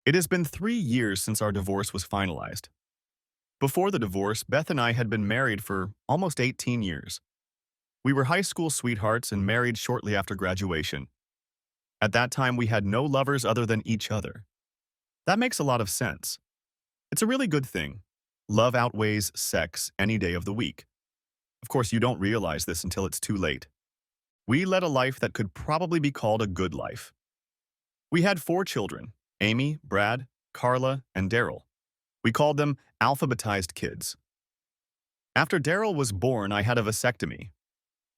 It has been 3 years since our divorce was finalized. Before the divorce, Beth and I had been married for almost 18 years. We were high school sweethearts and married shortly after graduation. At that time, we had no lovers other than each other. That makes a lot of sense. It's a really good thing. Love outweighs sex any day of the week. Of course, you don't realize this until it's too late. We led a life that could probably be called a good life. We had 4 children: Amy, Brad, Carla, and Daryl. We called them alphabetized kids. After Daryl was born, I had a vasectomy.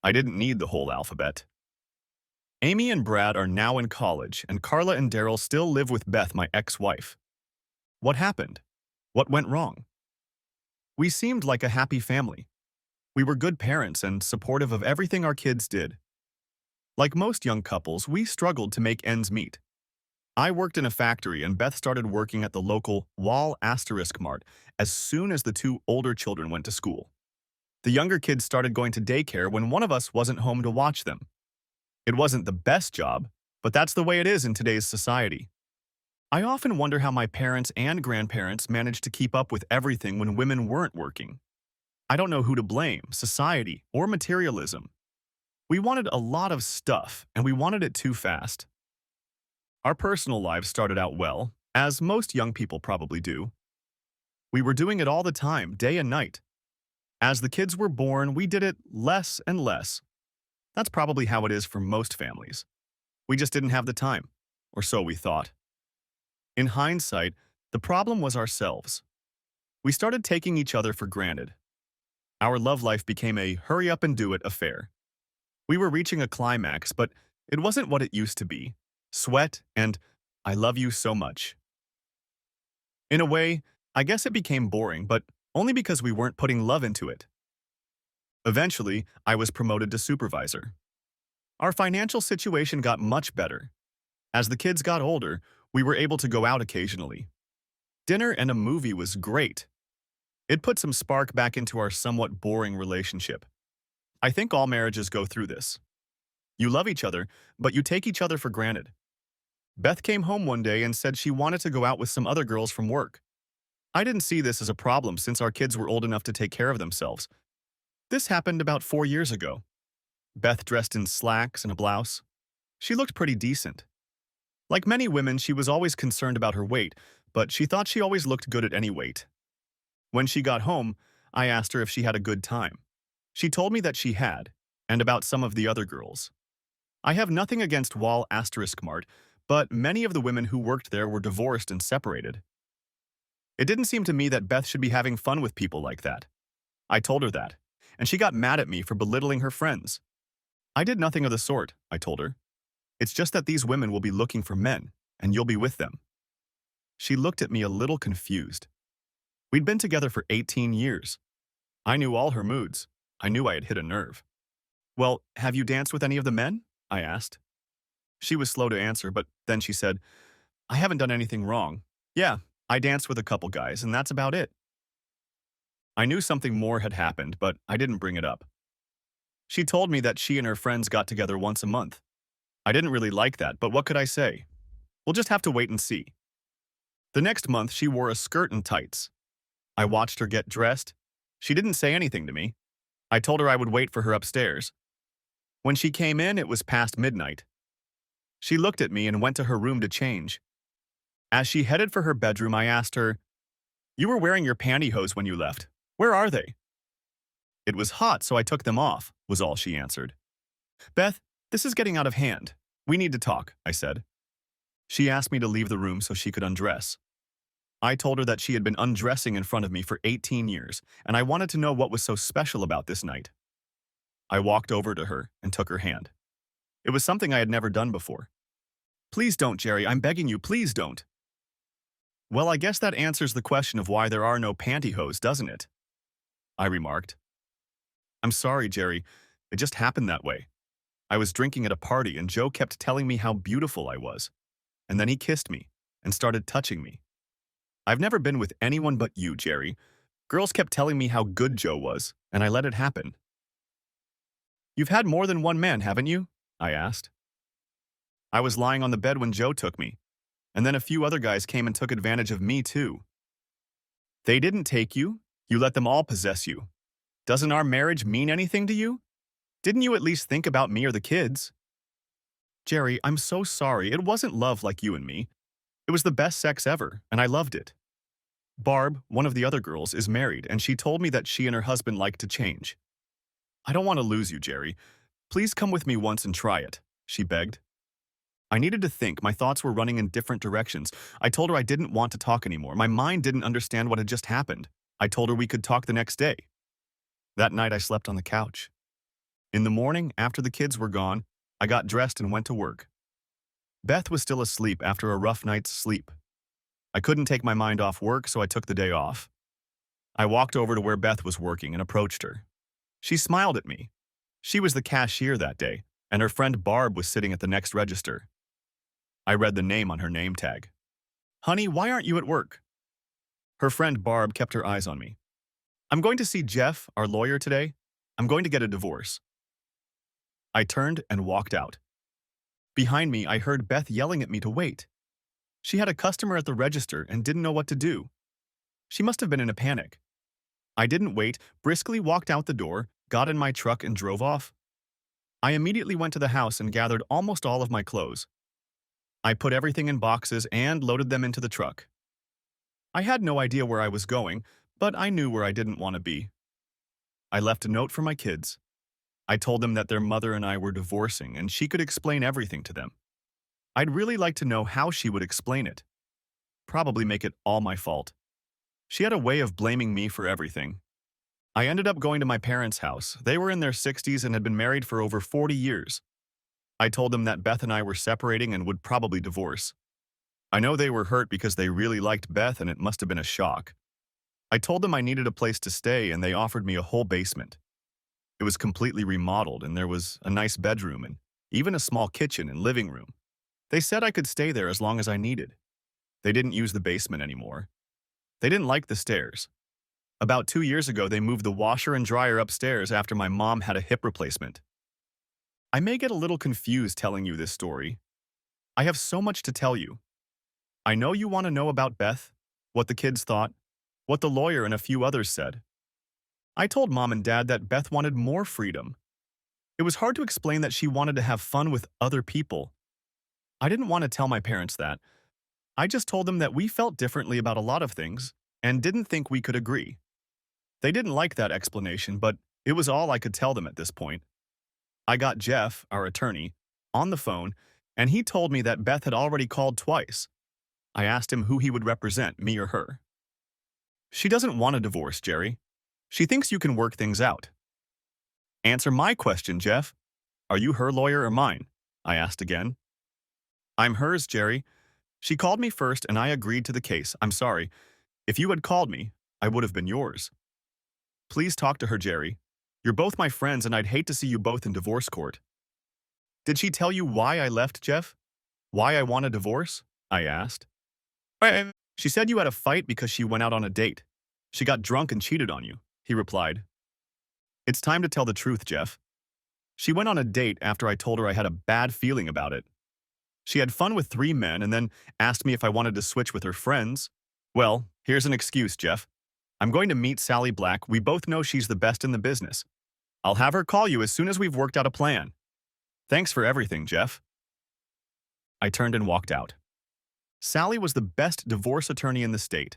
I didn't need the whole alphabet. Amy and Brad are now in college, and Carla and Daryl still live with Beth, my ex-wife. What happened? What went wrong? We seemed like a happy family. We were good parents and supportive of everything our kids did. Like most young couples, we struggled to make ends meet. I worked in a factory and Beth started working at the local Wall Asterisk Mart as soon as the 2 older children went to school. The younger kids started going to daycare when one of us wasn't home to watch them. It wasn't the best job, but that's the way it is in today's society. I often wonder how my parents and grandparents managed to keep up with everything when women weren't working. I don't know who to blame, society or materialism. We wanted a lot of stuff, and we wanted it too fast. Our personal lives started out well, as most young people probably do. We were doing it all the time, day and night. As the kids were born, we did it less and less. That's probably how it is for most families. We just didn't have the time, or so we thought. In hindsight, the problem was ourselves. We started taking each other for granted. Our love life became a hurry-up-and-do-it affair. We were reaching a climax, but it wasn't what it used to be. Sweat and "I love you so much." In a way, I guess it became boring, but only because we weren't putting love into it. Eventually, I was promoted to supervisor. Our financial situation got much better. As the kids got older, we were able to go out occasionally. Dinner and a movie was great. It put some spark back into our somewhat boring relationship. I think all marriages go through this. You love each other, but you take each other for granted. Beth came home one day and said she wanted to go out with some other girls from work. I didn't see this as a problem since our kids were old enough to take care of themselves. This happened about 4 years ago. Beth dressed in slacks and a blouse. She looked pretty decent. Like many women, she was always concerned about her weight, but she thought she always looked good at any weight. When she got home, I asked her if she had a good time. She told me that she had, and about some of the other girls. I have nothing against Wall Asterisk Mart, but many of the women who worked there were divorced and separated. It didn't seem to me that Beth should be having fun with people like that. I told her that, and she got mad at me for belittling her friends. I did nothing of the sort, I told her. It's just that these women will be looking for men, and you'll be with them. She looked at me a little confused. We'd been together for 18 years. I knew all her moods. I knew I had hit a nerve. "Well, have you danced with any of the men?" I asked. She was slow to answer, but then she said, "I haven't done anything wrong. Yeah, I danced with a couple guys, and that's about it." I knew something more had happened, but I didn't bring it up. She told me that she and her friends got together once a month. I didn't really like that, but what could I say? We'll just have to wait and see. The next month, she wore a skirt and tights. I watched her get dressed. She didn't say anything to me. I told her I would wait for her upstairs. When she came in, it was past midnight. She looked at me and went to her room to change. As she headed for her bedroom, I asked her, "You were wearing your pantyhose when you left. Where are they?" "It was hot, so I took them off," was all she answered. "Beth, this is getting out of hand. We need to talk," I said. She asked me to leave the room so she could undress. I told her that she had been undressing in front of me for 18 years, and I wanted to know what was so special about this night. I walked over to her and took her hand. It was something I had never done before. "Please don't, Jerry. I'm begging you, please don't." "Well, I guess that answers the question of why there are no pantyhose, doesn't it?" I remarked. "I'm sorry, Jerry. It just happened that way. I was drinking at a party and Joe kept telling me how beautiful I was. And then he kissed me and started touching me. I've never been with anyone but you, Jerry. Girls kept telling me how good Joe was, and I let it happen." "You've had more than one man, haven't you?" I asked. "I was lying on the bed when Joe took me, And then a few other guys came and took advantage of me too. They didn't take you. You let them all possess you. Doesn't our marriage mean anything to you? Didn't you at least think about me or the kids? Jerry, I'm so sorry. It wasn't love like you and me. It was the best sex ever, and I loved it. Barb, one of the other girls, is married, and she told me that she and her husband like to change. I don't want to lose you, Jerry. Please come with me once and try it, she begged. I needed to think. My thoughts were running in different directions. I told her I didn't want to talk anymore. My mind didn't understand what had just happened. I told her we could talk the next day. That night, I slept on the couch. In the morning, after the kids were gone, I got dressed and went to work. Beth was still asleep after a rough night's sleep. I couldn't take my mind off work, so I took the day off. I walked over to where Beth was working and approached her. She smiled at me. She was the cashier that day, and her friend Barb was sitting at the next register. I read the name on her name tag. Honey, why aren't you at work? Her friend Barb kept her eyes on me. I'm going to see Jeff, our lawyer, today. I'm going to get a divorce. I turned and walked out. Behind me, I heard Beth yelling at me to wait. She had a customer at the register and didn't know what to do. She must have been in a panic. I didn't wait, briskly walked out the door, got in my truck and drove off. I immediately went to the house and gathered almost all of my clothes. I put everything in boxes and loaded them into the truck. I had no idea where I was going, but I knew where I didn't want to be. I left a note for my kids. I told them that their mother and I were divorcing and she could explain everything to them. I'd really like to know how she would explain it. Probably make it all my fault. She had a way of blaming me for everything. I ended up going to my parents' house. They were in their 60s and had been married for over 40 years. I told them that Beth and I were separating and would probably divorce. I know they were hurt because they really liked Beth and it must have been a shock. I told them I needed a place to stay and they offered me a whole basement. It was completely remodeled and there was a nice bedroom and even a small kitchen and living room. They said I could stay there as long as I needed. They didn't use the basement anymore. They didn't like the stairs. About 2 years ago, they moved the washer and dryer upstairs after my mom had a hip replacement. I may get a little confused telling you this story. I have so much to tell you. I know you want to know about Beth, what the kids thought, what the lawyer and a few others said. I told Mom and Dad that Beth wanted more freedom. It was hard to explain that she wanted to have fun with other people. I didn't want to tell my parents that. I just told them that we felt differently about a lot of things and didn't think we could agree. They didn't like that explanation, but it was all I could tell them at this point. I got Jeff, our attorney, on the phone, and he told me that Beth had already called twice. I asked him who he would represent, me or her. She doesn't want a divorce, Jerry. She thinks you can work things out. Answer my question, Jeff. Are you her lawyer or mine? I asked again. I'm hers, Jerry. She called me first and I agreed to the case. I'm sorry. If you had called me, I would have been yours. Please talk to her, Jerry. You're both my friends and I'd hate to see you both in divorce court. Did she tell you why I left, Jeff? Why I want a divorce? I asked. She said you had a fight because she went out on a date. She got drunk and cheated on you, he replied. It's time to tell the truth, Jeff. She went on a date after I told her I had a bad feeling about it. She had fun with 3 men and then asked me if I wanted to switch with her friends. Well, here's an excuse, Jeff. I'm going to meet Sally Black. We both know she's the best in the business. I'll have her call you as soon as we've worked out a plan. Thanks for everything, Jeff. I turned and walked out. Sally was the best divorce attorney in the state.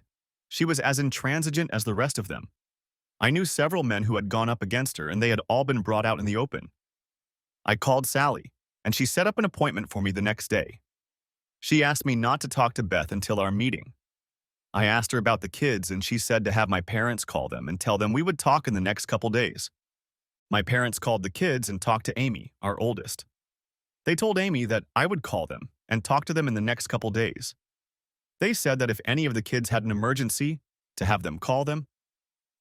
She was as intransigent as the rest of them. I knew several men who had gone up against her, and they had all been brought out in the open. I called Sally, and she set up an appointment for me the next day. She asked me not to talk to Beth until our meeting. I asked her about the kids, and she said to have my parents call them and tell them we would talk in the next couple days. My parents called the kids and talked to Amy, our oldest. They told Amy that I would call them and talk to them in the next couple days. They said that if any of the kids had an emergency, to have them call them.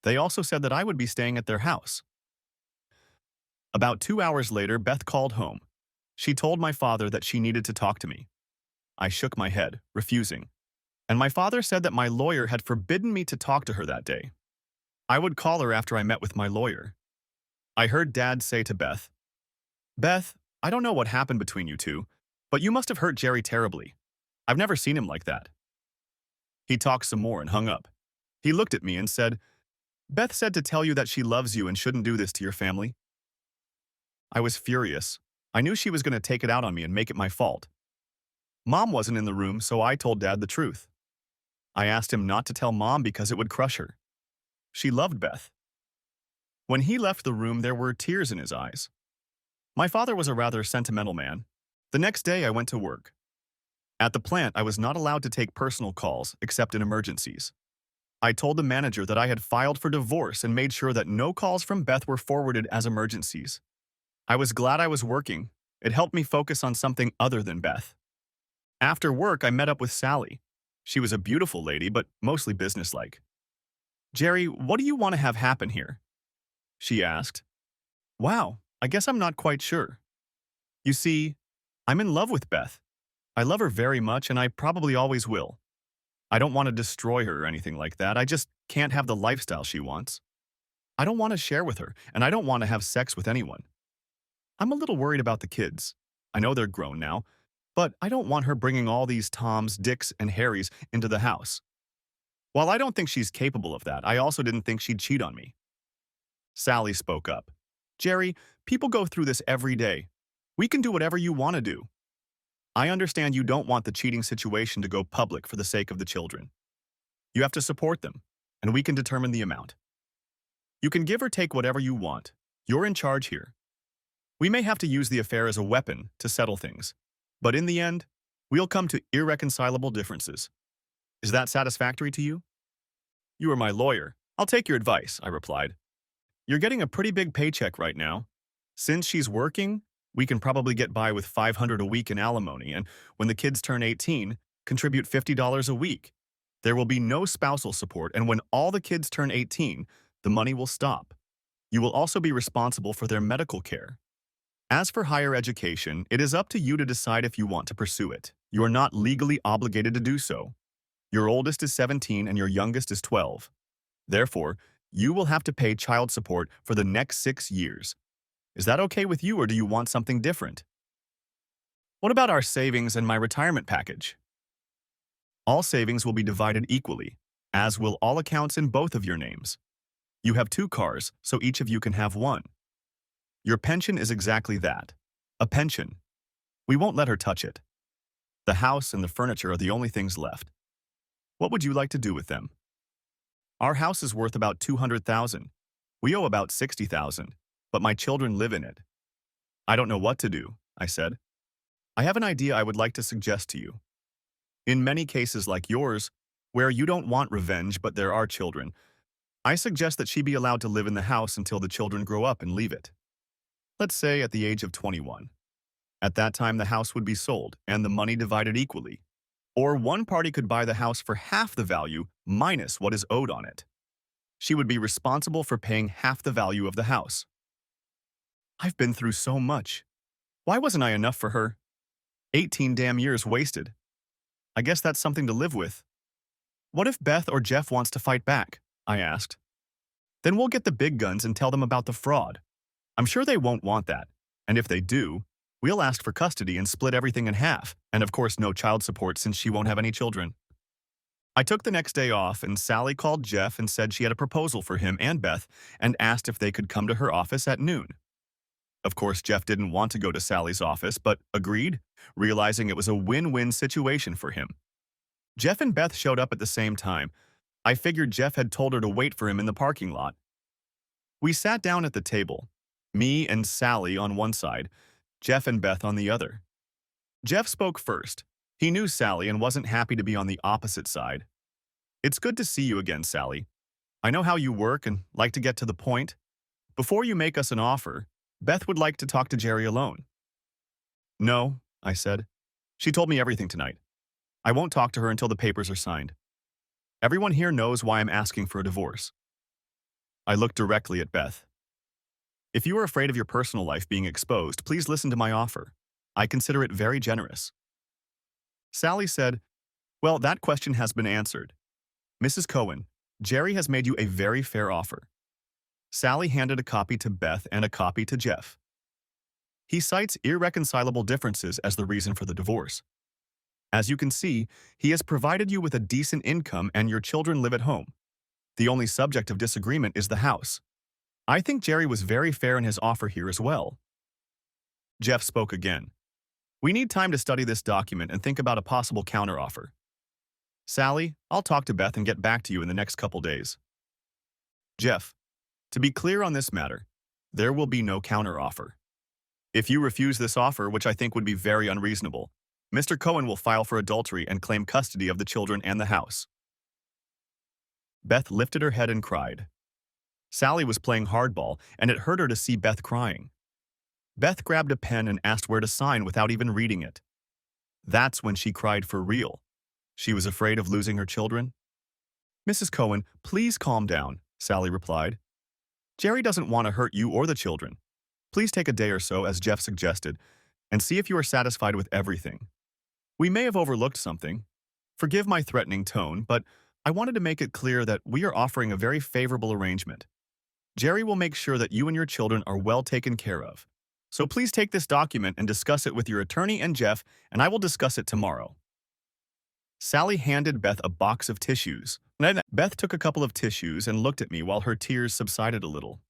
They also said that I would be staying at their house. About 2 hours later, Beth called home. She told my father that she needed to talk to me. I shook my head, refusing. And my father said that my lawyer had forbidden me to talk to her that day. I would call her after I met with my lawyer. I heard Dad say to Beth, "Beth, I don't know what happened between you two, but you must have hurt Jerry terribly. I've never seen him like that. He talked some more and hung up. He looked at me and said, Beth said to tell you that she loves you and shouldn't do this to your family. I was furious. I knew she was going to take it out on me and make it my fault. Mom wasn't in the room, so I told Dad the truth. I asked him not to tell Mom because it would crush her. She loved Beth. When he left the room, there were tears in his eyes. My father was a rather sentimental man. The next day, I went to work. At the plant, I was not allowed to take personal calls except in emergencies. I told the manager that I had filed for divorce and made sure that no calls from Beth were forwarded as emergencies. I was glad I was working. It helped me focus on something other than Beth. After work, I met up with Sally. She was a beautiful lady, but mostly businesslike. Jerry, what do you want to have happen here? She asked. Wow, I guess I'm not quite sure. You see, I'm in love with Beth. I love her very much, and I probably always will. I don't want to destroy her or anything like that. I just can't have the lifestyle she wants. I don't want to share with her, and I don't want to have sex with anyone. I'm a little worried about the kids. I know they're grown now, but I don't want her bringing all these Toms, Dicks, and Harrys into the house. While I don't think she's capable of that, I also didn't think she'd cheat on me. Sally spoke up. Jerry, people go through this every day. We can do whatever you want to do. I understand you don't want the cheating situation to go public for the sake of the children. You have to support them, and we can determine the amount. You can give or take whatever you want. You're in charge here. We may have to use the affair as a weapon to settle things, but in the end, we'll come to irreconcilable differences. Is that satisfactory to you? You are my lawyer. I'll take your advice, I replied. You're getting a pretty big paycheck right now. Since she's working, we can probably get by with $500 a week in alimony, and when the kids turn 18, contribute $50 a week. There will be no spousal support, and when all the kids turn 18, the money will stop. You will also be responsible for their medical care. As for higher education, it is up to you to decide if you want to pursue it. You are not legally obligated to do so. Your oldest is 17 and your youngest is 12. Therefore, you will have to pay child support for the next 6 years. Is that okay with you, or do you want something different? What about our savings and my retirement package? All savings will be divided equally, as will all accounts in both of your names. You have 2 cars, so each of you can have one. Your pension is exactly that, a pension. We won't let her touch it. The house and the furniture are the only things left. What would you like to do with them? Our house is worth about $200,000. We owe about $60,000, but my children live in it. I don't know what to do, I said. I have an idea I would like to suggest to you. In many cases like yours, where you don't want revenge but there are children, I suggest that she be allowed to live in the house until the children grow up and leave it. Let's say at the age of 21. At that time, the house would be sold and the money divided equally. Or one party could buy the house for half the value minus what is owed on it. She would be responsible for paying half the value of the house. I've been through so much. Why wasn't I enough for her? 18 damn years wasted. I guess that's something to live with. What if Beth or Jeff wants to fight back? I asked. Then we'll get the big guns and tell them about the fraud. I'm sure they won't want that, and if they do, we'll ask for custody and split everything in half, and of course no child support since she won't have any children. I took the next day off, and Sally called Jeff and said she had a proposal for him and Beth and asked if they could come to her office at noon. Of course, Jeff didn't want to go to Sally's office, but agreed, realizing it was a win-win situation for him. Jeff and Beth showed up at the same time. I figured Jeff had told her to wait for him in the parking lot. We sat down at the table, me and Sally on one side, Jeff and Beth on the other. Jeff spoke first. He knew Sally and wasn't happy to be on the opposite side. It's good to see you again, Sally. I know how you work and like to get to the point. Before you make us an offer, Beth would like to talk to Jerry alone. No, I said. She told me everything tonight. I won't talk to her until the papers are signed. Everyone here knows why I'm asking for a divorce. I looked directly at Beth. If you are afraid of your personal life being exposed, please listen to my offer. I consider it very generous. Sally said, well, that question has been answered. Mrs. Cohen, Jerry has made you a very fair offer. Sally handed a copy to Beth and a copy to Jeff. He cites irreconcilable differences as the reason for the divorce. As you can see, he has provided you with a decent income and your children live at home. The only subject of disagreement is the house. I think Jerry was very fair in his offer here as well. Jeff spoke again. We need time to study this document and think about a possible counteroffer. Sally, I'll talk to Beth and get back to you in the next couple days. Jeff, to be clear on this matter, there will be no counteroffer. If you refuse this offer, which I think would be very unreasonable, Mr. Cohen will file for adultery and claim custody of the children and the house. Beth lifted her head and cried. Sally was playing hardball, and it hurt her to see Beth crying. Beth grabbed a pen and asked where to sign without even reading it. That's when she cried for real. She was afraid of losing her children. Mrs. Cohen, please calm down, Sally replied. Jerry doesn't want to hurt you or the children. Please take a day or so, as Jeff suggested, and see if you are satisfied with everything. We may have overlooked something. Forgive my threatening tone, but I wanted to make it clear that we are offering a very favorable arrangement. Jerry will make sure that you and your children are well taken care of. So please take this document and discuss it with your attorney and Jeff, and I will discuss it tomorrow. Sally handed Beth a box of tissues. Then Beth took a couple of tissues and looked at me while her tears subsided a little.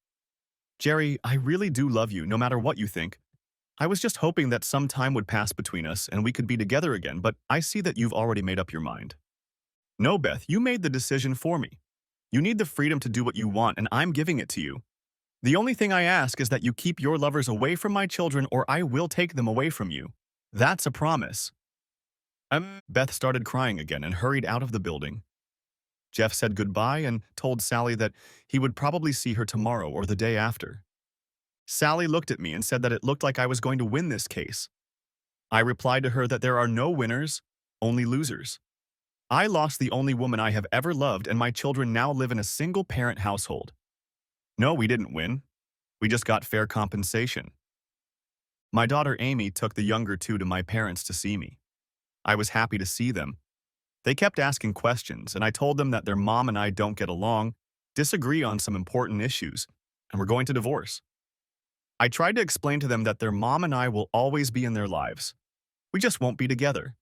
Jerry, I really do love you, no matter what you think. I was just hoping that some time would pass between us and we could be together again, but I see that you've already made up your mind. No, Beth, you made the decision for me. You need the freedom to do what you want, and I'm giving it to you. The only thing I ask is that you keep your lovers away from my children, or I will take them away from you. That's a promise. Beth started crying again and hurried out of the building. Jeff said goodbye and told Sally that he would probably see her tomorrow or the day after. Sally looked at me and said that it looked like I was going to win this case. I replied to her that there are no winners, only losers. I lost the only woman I have ever loved, and my children now live in a single-parent household. No, we didn't win. We just got fair compensation. My daughter Amy took the younger two to my parents to see me. I was happy to see them. They kept asking questions, and I told them that their mom and I don't get along, disagree on some important issues, and we're going to divorce. I tried to explain to them that their mom and I will always be in their lives. We just won't be together.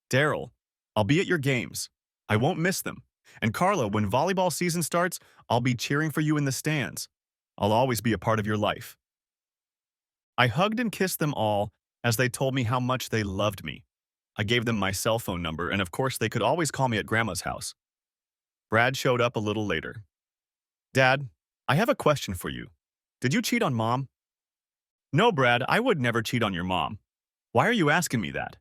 Daryl, I'll be at your games. I won't miss them. And Carla, when volleyball season starts, I'll be cheering for you in the stands. I'll always be a part of your life. I hugged and kissed them all as they told me how much they loved me. I gave them my cell phone number, and of course they could always call me at Grandma's house. Brad showed up a little later. Dad, I have a question for you. Did you cheat on Mom? No, Brad, I would never cheat on your mom. Why are you asking me that?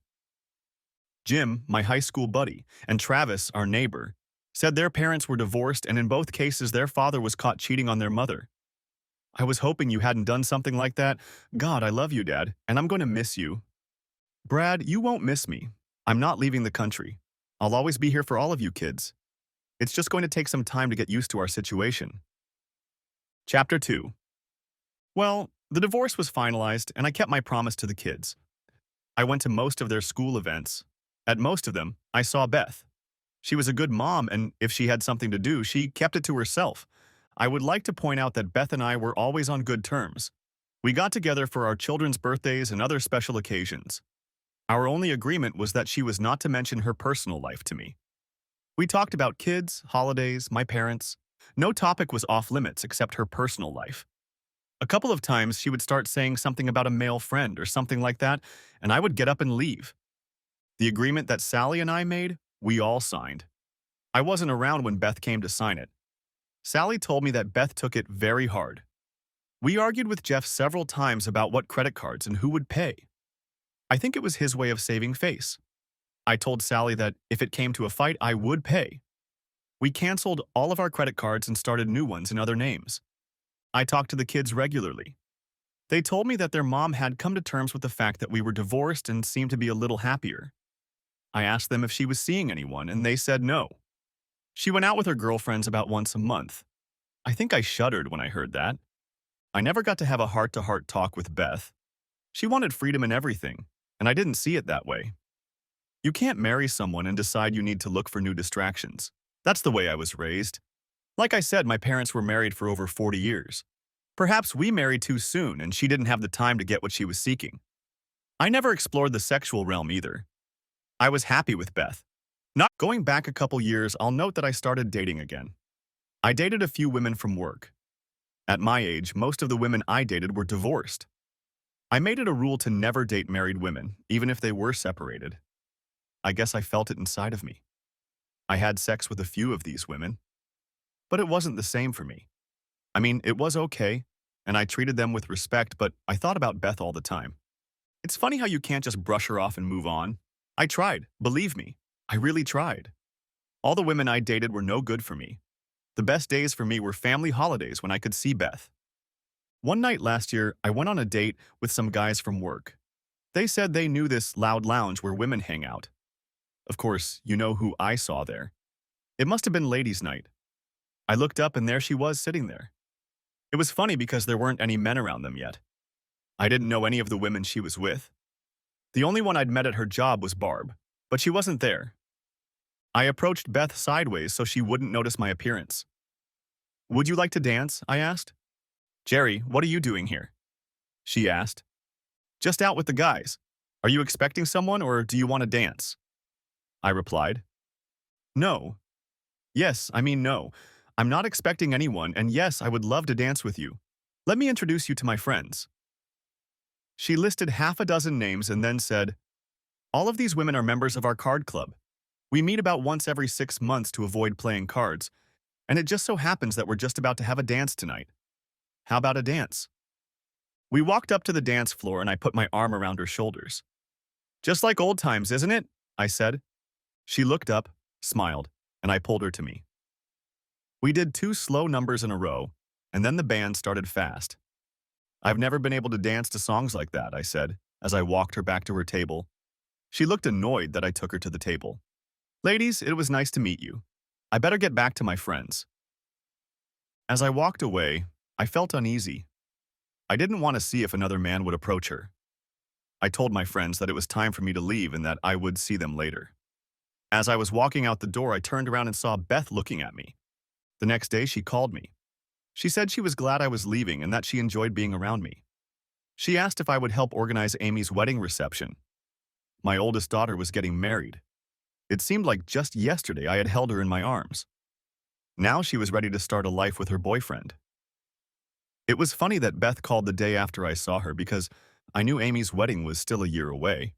Jim, my high school buddy, and Travis, our neighbor, said their parents were divorced, and in both cases their father was caught cheating on their mother. I was hoping you hadn't done something like that. God, I love you, Dad, and I'm going to miss you. Brad, you won't miss me. I'm not leaving the country. I'll always be here for all of you kids. It's just going to take some time to get used to our situation. Chapter 2. Well, the divorce was finalized, and I kept my promise to the kids. I went to most of their school events. At most of them, I saw Beth. She was a good mom, and if she had something to do, she kept it to herself. I would like to point out that Beth and I were always on good terms. We got together for our children's birthdays and other special occasions. Our only agreement was that she was not to mention her personal life to me. We talked about kids, holidays, my parents. No topic was off limits except her personal life. A couple of times she would start saying something about a male friend or something like that, and I would get up and leave. The agreement that Sally and I made, we all signed. I wasn't around when Beth came to sign it. Sally told me that Beth took it very hard. We argued with Jeff several times about what credit cards and who would pay. I think it was his way of saving face. I told Sally that if it came to a fight, I would pay. We canceled all of our credit cards and started new ones in other names. I talked to the kids regularly. They told me that their mom had come to terms with the fact that we were divorced and seemed to be a little happier. I asked them if she was seeing anyone, and they said no. She went out with her girlfriends about once a month. I think I shuddered when I heard that. I never got to have a heart-to-heart talk with Beth. She wanted freedom in everything, and I didn't see it that way. You can't marry someone and decide you need to look for new distractions. That's the way I was raised. Like I said, my parents were married for over 40 years. Perhaps we married too soon and she didn't have the time to get what she was seeking. I never explored the sexual realm either. I was happy with Beth. Not going back a couple years, I'll note that I started dating again. I dated a few women from work. At my age, most of the women I dated were divorced. I made it a rule to never date married women, even if they were separated. I guess I felt it inside of me. I had sex with a few of these women, but it wasn't the same for me. I mean, it was okay, and I treated them with respect, but I thought about Beth all the time. It's funny how you can't just brush her off and move on. I tried, believe me. I really tried. All the women I dated were no good for me. The best days for me were family holidays when I could see Beth. One night last year, I went on a date with some guys from work. They said they knew this loud lounge where women hang out. Of course, you know who I saw there. It must have been ladies' night. I looked up and there she was sitting there. It was funny because there weren't any men around them yet. I didn't know any of the women she was with. The only one I'd met at her job was Barb, but she wasn't there. I approached Beth sideways so she wouldn't notice my appearance. "Would you like to dance?" I asked. "Jerry, what are you doing here?" she asked. "Just out with the guys. Are you expecting someone or do you want to dance?" I replied. "No. Yes, I mean no. I'm not expecting anyone, and yes, I would love to dance with you. Let me introduce you to my friends." She listed half a dozen names and then said, "All of these women are members of our card club. We meet about once every 6 months to avoid playing cards, and it just so happens that we're just about to have a dance tonight. How about a dance?" We walked up to the dance floor and I put my arm around her shoulders. "Just like old times, isn't it?" I said. She looked up, smiled, and I pulled her to me. We did 2 slow numbers in a row, and then the band started fast. "I've never been able to dance to songs like that," I said, as I walked her back to her table. She looked annoyed that I took her to the table. "Ladies, it was nice to meet you. I better get back to my friends." As I walked away, I felt uneasy. I didn't want to see if another man would approach her. I told my friends that it was time for me to leave and that I would see them later. As I was walking out the door, I turned around and saw Beth looking at me. The next day, she called me. She said she was glad I was leaving and that she enjoyed being around me. She asked if I would help organize Amy's wedding reception. My oldest daughter was getting married. It seemed like just yesterday I had held her in my arms. Now she was ready to start a life with her boyfriend. It was funny that Beth called the day after I saw her because I knew Amy's wedding was still a year away.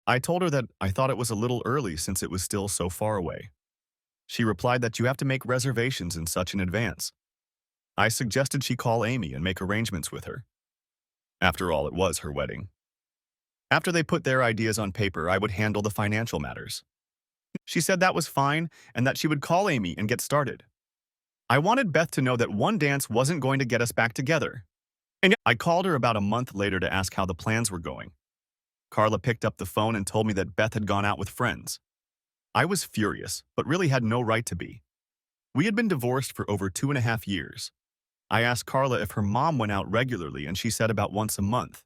I told her that I thought it was a little early since it was still so far away. She replied that you have to make reservations and such in advance. I suggested she call Amy and make arrangements with her. After all, it was her wedding. After they put their ideas on paper, I would handle the financial matters. She said that was fine and that she would call Amy and get started. I wanted Beth to know that one dance wasn't going to get us back together. And I called her about a month later to ask how the plans were going. Carla picked up the phone and told me that Beth had gone out with friends. I was furious, but really had no right to be. We had been divorced for over 2.5 years. I asked Carla if her mom went out regularly, and she said about once a month.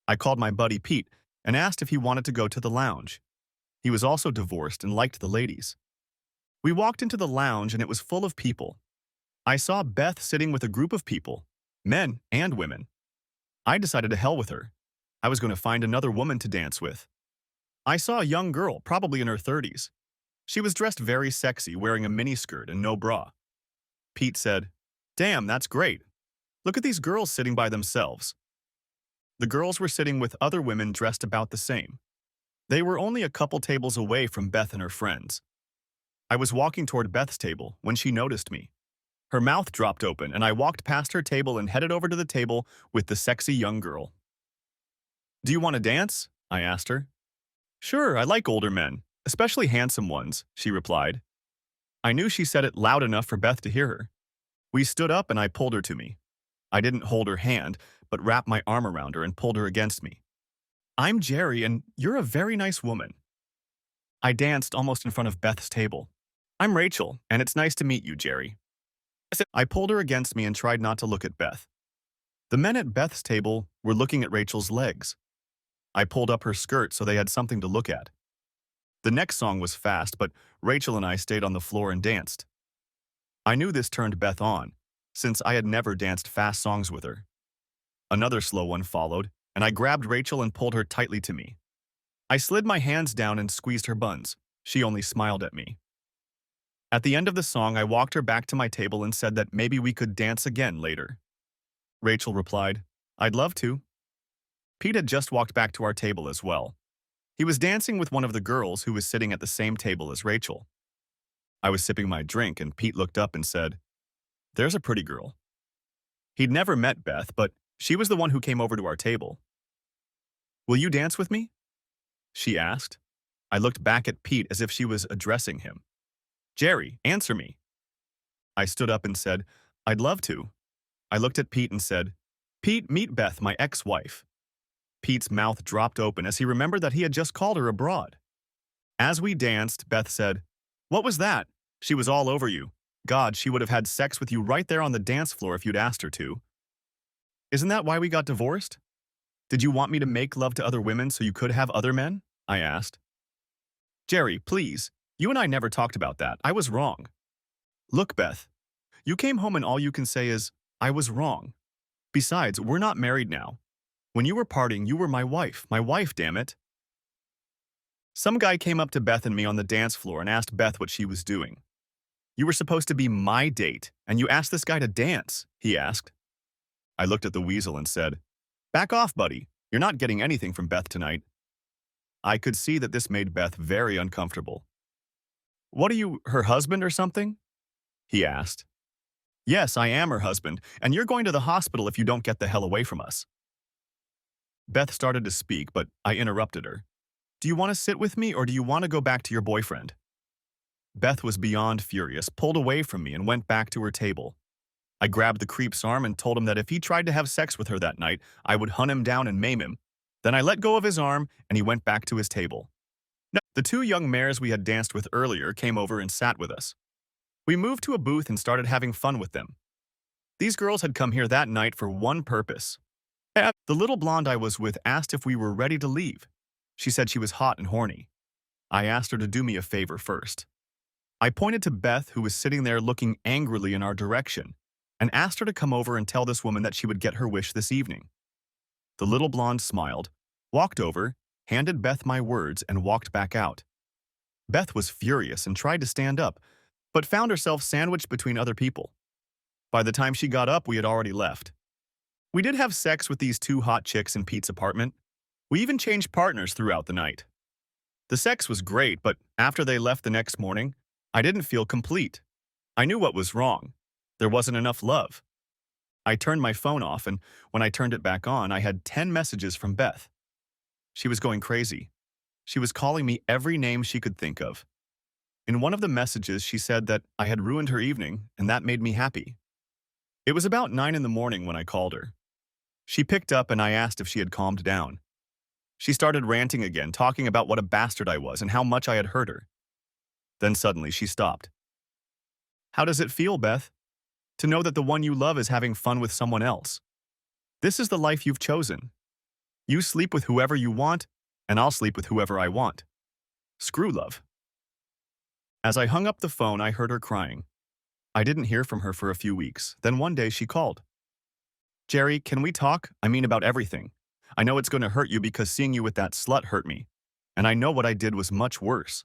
I called my buddy Pete and asked if he wanted to go to the lounge. He was also divorced and liked the ladies. We walked into the lounge and it was full of people. I saw Beth sitting with a group of people, men and women. I decided to hell with her. I was going to find another woman to dance with. I saw a young girl, probably in her 30s. She was dressed very sexy, wearing a miniskirt and no bra. Pete said, "Damn, that's great. Look at these girls sitting by themselves." The girls were sitting with other women dressed about the same. They were only a couple tables away from Beth and her friends. I was walking toward Beth's table when she noticed me. Her mouth dropped open, and I walked past her table and headed over to the table with the sexy young girl. "Do you want to dance?" I asked her. "Sure, I like older men, especially handsome ones," she replied. I knew she said it loud enough for Beth to hear her. We stood up and I pulled her to me. I didn't hold her hand, but wrapped my arm around her and pulled her against me. "I'm Jerry, and you're a very nice woman." I danced almost in front of Beth's table. "I'm Rachel, and it's nice to meet you, Jerry." I pulled her against me and tried not to look at Beth. The men at Beth's table were looking at Rachel's legs. I pulled up her skirt so they had something to look at. The next song was fast, but Rachel and I stayed on the floor and danced. I knew this turned Beth on, since I had never danced fast songs with her. Another slow one followed, and I grabbed Rachel and pulled her tightly to me. I slid my hands down and squeezed her buns. She only smiled at me. At the end of the song, I walked her back to my table and said that maybe we could dance again later. Rachel replied, "I'd love to." Pete had just walked back to our table as well. He was dancing with one of the girls who was sitting at the same table as Rachel. I was sipping my drink and Pete looked up and said, "There's a pretty girl." He'd never met Beth, but she was the one who came over to our table. "Will you dance with me?" she asked. I looked back at Pete as if she was addressing him. "Jerry, answer me." I stood up and said, "I'd love to." I looked at Pete and said, "Pete, meet Beth, my ex-wife." Pete's mouth dropped open as he remembered that he had just called her a broad. As we danced, Beth said, "What was that? She was all over you. God, she would have had sex with you right there on the dance floor if you'd asked her to." "Isn't that why we got divorced? Did you want me to make love to other women so you could have other men?" I asked. "Jerry, please. You and I never talked about that. I was wrong." "Look, Beth. You came home and all you can say is, 'I was wrong.' Besides, we're not married now. When you were partying, you were my wife. My wife, damn it." Some guy came up to Beth and me on the dance floor and asked Beth what she was doing. "You were supposed to be my date, and you asked this guy to dance," he asked. I looked at the weasel and said, "Back off, buddy. You're not getting anything from Beth tonight." I could see that this made Beth very uncomfortable. "What are you, her husband or something?" he asked. "Yes, I am her husband, and you're going to the hospital if you don't get the hell away from us." Beth started to speak, but I interrupted her. "Do you want to sit with me or do you want to go back to your boyfriend?" Beth was beyond furious, pulled away from me, and went back to her table. I grabbed the creep's arm and told him that if he tried to have sex with her that night, I would hunt him down and maim him. Then I let go of his arm and he went back to his table. The two young mares we had danced with earlier came over and sat with us. We moved to a booth and started having fun with them. These girls had come here that night for one purpose. The little blonde I was with asked if we were ready to leave. She said she was hot and horny. I asked her to do me a favor first. I pointed to Beth, who was sitting there looking angrily in our direction, and asked her to come over and tell this woman that she would get her wish this evening. The little blonde smiled, walked over, handed Beth my words, and walked back out. Beth was furious and tried to stand up, but found herself sandwiched between other people. By the time she got up, we had already left. We did have sex with these two hot chicks in Pete's apartment. We even changed partners throughout the night. The sex was great, but after they left the next morning, I didn't feel complete. I knew what was wrong. There wasn't enough love. I turned my phone off, and when I turned it back on, I had 10 messages from Beth. She was going crazy. She was calling me every name she could think of. In one of the messages, she said that I had ruined her evening, and that made me happy. It was about 9 in the morning when I called her. She picked up and I asked if she had calmed down. She started ranting again, talking about what a bastard I was and how much I had hurt her. Then suddenly she stopped. "How does it feel, Beth? To know that the one you love is having fun with someone else? This is the life you've chosen. You sleep with whoever you want, and I'll sleep with whoever I want. Screw love." As I hung up the phone, I heard her crying. I didn't hear from her for a few weeks. Then one day she called. "Jerry, can we talk? I mean about everything. I know it's going to hurt you because seeing you with that slut hurt me. And I know what I did was much worse."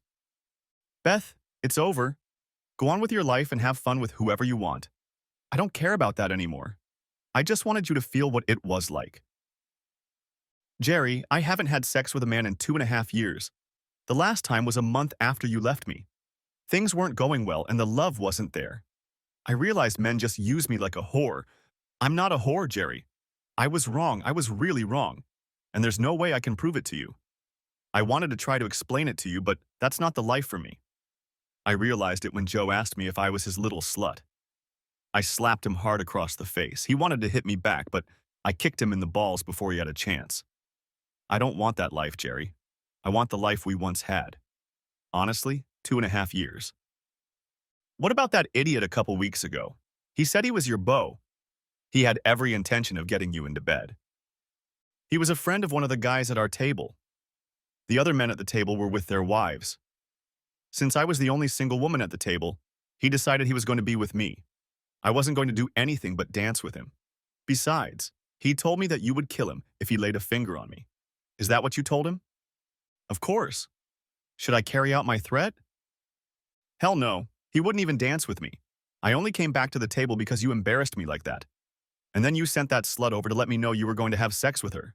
"Beth, it's over. Go on with your life and have fun with whoever you want. I don't care about that anymore. I just wanted you to feel what it was like." "Jerry, I haven't had sex with a man in 2.5 years. The last time was a month after you left me. Things weren't going well and the love wasn't there. I realized men just use me like a whore. I'm not a whore, Jerry. I was wrong. I was really wrong. And there's no way I can prove it to you. I wanted to try to explain it to you, but that's not the life for me." I realized it when Joe asked me if I was his little slut. I slapped him hard across the face. He wanted to hit me back, but I kicked him in the balls before he had a chance. I don't want that life, Jerry. I want the life we once had. Honestly, 2.5 years. What about that idiot a couple weeks ago? He said he was your beau. He had every intention of getting you into bed. He was a friend of one of the guys at our table. The other men at the table were with their wives. Since I was the only single woman at the table, he decided he was going to be with me. I wasn't going to do anything but dance with him. Besides, he told me that you would kill him if he laid a finger on me. Is that what you told him? Of course. Should I carry out my threat? Hell no. He wouldn't even dance with me. I only came back to the table because you embarrassed me like that. And then you sent that slut over to let me know you were going to have sex with her.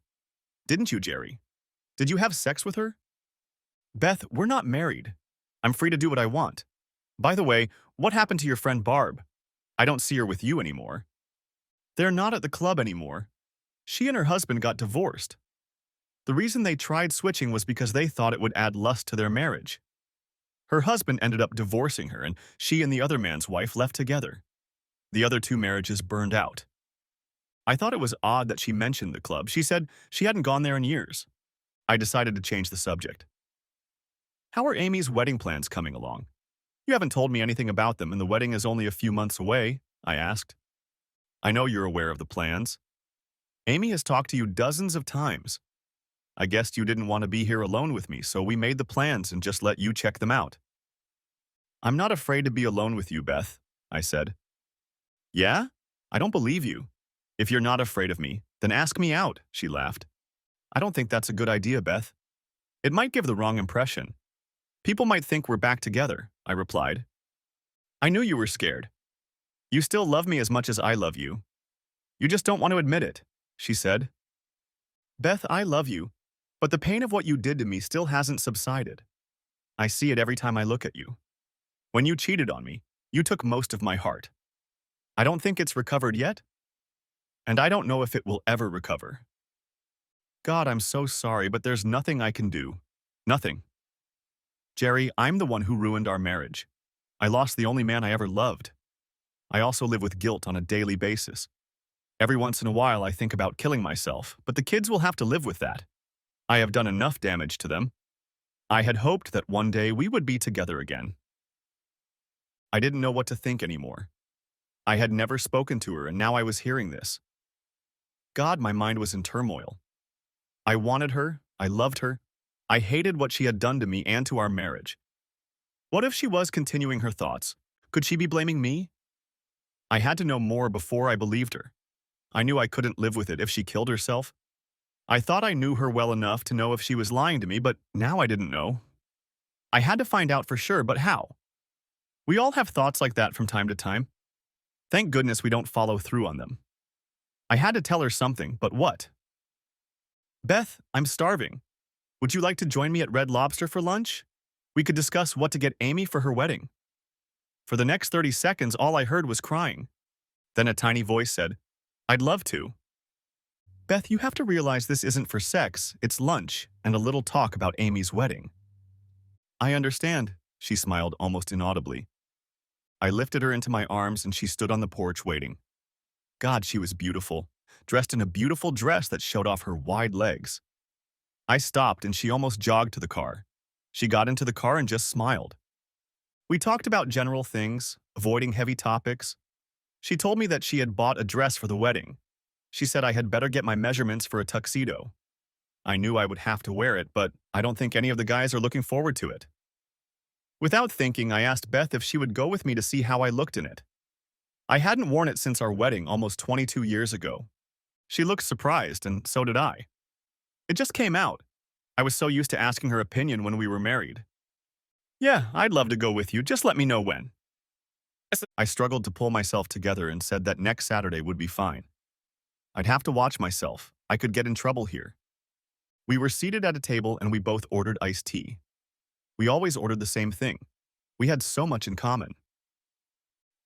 Didn't you, Jerry? Did you have sex with her? Beth, we're not married. I'm free to do what I want. By the way, what happened to your friend Barb? I don't see her with you anymore. They're not at the club anymore. She and her husband got divorced. The reason they tried switching was because they thought it would add lust to their marriage. Her husband ended up divorcing her, and she and the other man's wife left together. The other two marriages burned out. I thought it was odd that she mentioned the club. She said she hadn't gone there in years. I decided to change the subject. How are Amy's wedding plans coming along? You haven't told me anything about them, and the wedding is only a few months away, I asked. I know you're aware of the plans. Amy has talked to you dozens of times. I guessed you didn't want to be here alone with me, so we made the plans and just let you check them out. I'm not afraid to be alone with you, Beth, I said. Yeah? I don't believe you. If you're not afraid of me, then ask me out, she laughed. I don't think that's a good idea, Beth. It might give the wrong impression. People might think we're back together, I replied. I knew you were scared. You still love me as much as I love you. You just don't want to admit it, she said. Beth, I love you, but the pain of what you did to me still hasn't subsided. I see it every time I look at you. When you cheated on me, you took most of my heart. I don't think it's recovered yet, and I don't know if it will ever recover. God, I'm so sorry, but there's nothing I can do. Nothing. Jerry, I'm the one who ruined our marriage. I lost the only man I ever loved. I also live with guilt on a daily basis. Every once in a while I think about killing myself, but the kids will have to live with that. I have done enough damage to them. I had hoped that one day we would be together again. I didn't know what to think anymore. I had never spoken to her, and now I was hearing this. God, my mind was in turmoil. I wanted her, I loved her, I hated what she had done to me and to our marriage. What if she was continuing her thoughts? Could she be blaming me? I had to know more before I believed her. I knew I couldn't live with it if she killed herself. I thought I knew her well enough to know if she was lying to me, but now I didn't know. I had to find out for sure, but how? We all have thoughts like that from time to time. Thank goodness we don't follow through on them. I had to tell her something, but what? Beth, I'm starving. Would you like to join me at Red Lobster for lunch? We could discuss what to get Amy for her wedding. For the next 30 seconds, all I heard was crying. Then a tiny voice said, I'd love to. Beth, you have to realize this isn't for sex, it's lunch and a little talk about Amy's wedding. I understand, she smiled almost inaudibly. I lifted her into my arms and she stood on the porch waiting. God, she was beautiful, dressed in a beautiful dress that showed off her wide legs. I stopped and she almost jogged to the car. She got into the car and just smiled. We talked about general things, avoiding heavy topics. She told me that she had bought a dress for the wedding. She said I had better get my measurements for a tuxedo. I knew I would have to wear it, but I don't think any of the guys are looking forward to it. Without thinking, I asked Beth if she would go with me to see how I looked in it. I hadn't worn it since our wedding almost 22 years ago. She looked surprised, and so did I. It just came out. I was so used to asking her opinion when we were married. Yeah, I'd love to go with you, just let me know when. I struggled to pull myself together and said that next Saturday would be fine. I'd have to watch myself. I could get in trouble here. We were seated at a table and we both ordered iced tea. We always ordered the same thing. We had so much in common.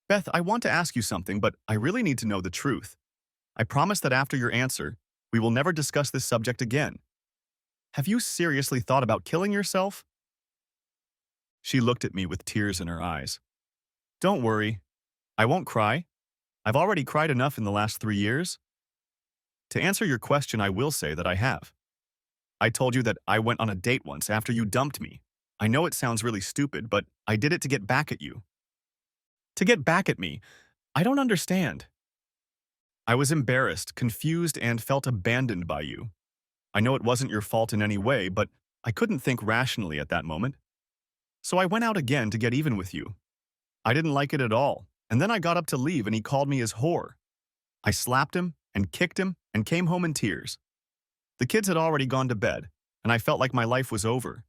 Beth, I want to ask you something, but I really need to know the truth. I promise that after your answer, we will never discuss this subject again. Have you seriously thought about killing yourself? She looked at me with tears in her eyes. Don't worry. I won't cry. I've already cried enough in the last 3 years. To answer your question, I will say that I have. I told you that I went on a date once after you dumped me. I know it sounds really stupid, but I did it to get back at you. To get back at me? I don't understand. I was embarrassed, confused, and felt abandoned by you. I know it wasn't your fault in any way, but I couldn't think rationally at that moment. So I went out again to get even with you. I didn't like it at all, and then I got up to leave and he called me his whore. I slapped him and kicked him and came home in tears. The kids had already gone to bed. and I felt like my life was over.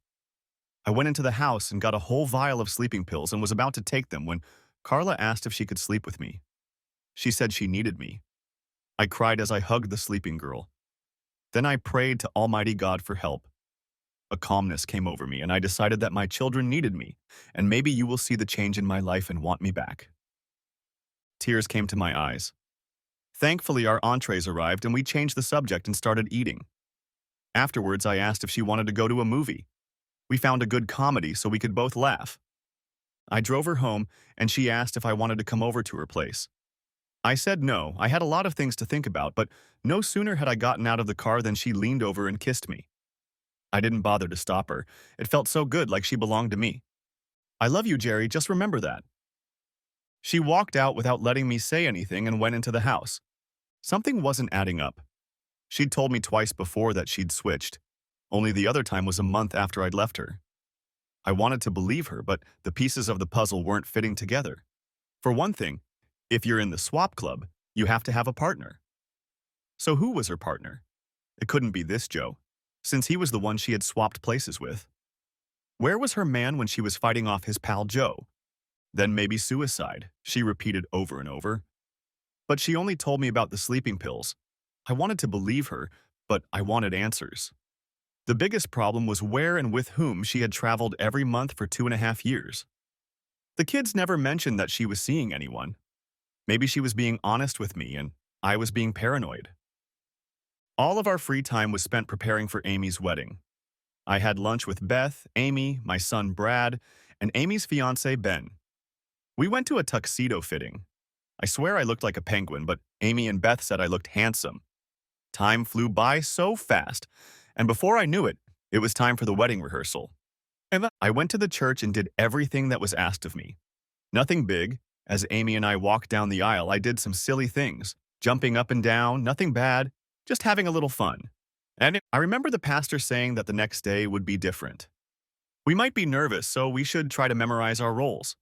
I went into the house and got a whole vial of sleeping pills and was about to take them when Carla asked if she could sleep with me. She said she needed me. I cried as I hugged the sleeping girl. Then I prayed to Almighty God for help. A calmness came over me, and I decided that my children needed me, and maybe you will see the change in my life and want me back. Tears came to my eyes. Thankfully, our entrees arrived, and we changed the subject and started eating. Afterwards, I asked if she wanted to go to a movie. We found a good comedy so we could both laugh. I drove her home, and she asked if I wanted to come over to her place. I said no. I had a lot of things to think about, but no sooner had I gotten out of the car than she leaned over and kissed me. I didn't bother to stop her. It felt so good, like she belonged to me. I love you, Jerry, just remember that. She walked out without letting me say anything and went into the house. Something wasn't adding up. She'd told me twice before that she'd switched. Only the other time was a month after I'd left her. I wanted to believe her, but the pieces of the puzzle weren't fitting together. For one thing, if you're in the swap club, you have to have a partner. So who was her partner? It couldn't be this Joe, since he was the one she had swapped places with. Where was her man when she was fighting off his pal Joe? Then maybe suicide, she repeated over and over. But she only told me about the sleeping pills. I wanted to believe her, but I wanted answers. The biggest problem was where and with whom she had traveled every month for 2.5 years. The kids never mentioned that she was seeing anyone. Maybe she was being honest with me and I was being paranoid. All of our free time was spent preparing for Amy's wedding. I had lunch with Beth, Amy, my son Brad, and Amy's fiancé Ben. We went to a tuxedo fitting. I swear I looked like a penguin, but Amy and Beth said I looked handsome. Time flew by so fast, and before I knew it, it was time for the wedding rehearsal. I went to the church and did everything that was asked of me. Nothing big. As Amy and I walked down the aisle, I did some silly things, jumping up and down, nothing bad, just having a little fun. And I remember the pastor saying that the next day would be different. We might be nervous, so we should try to memorize our roles.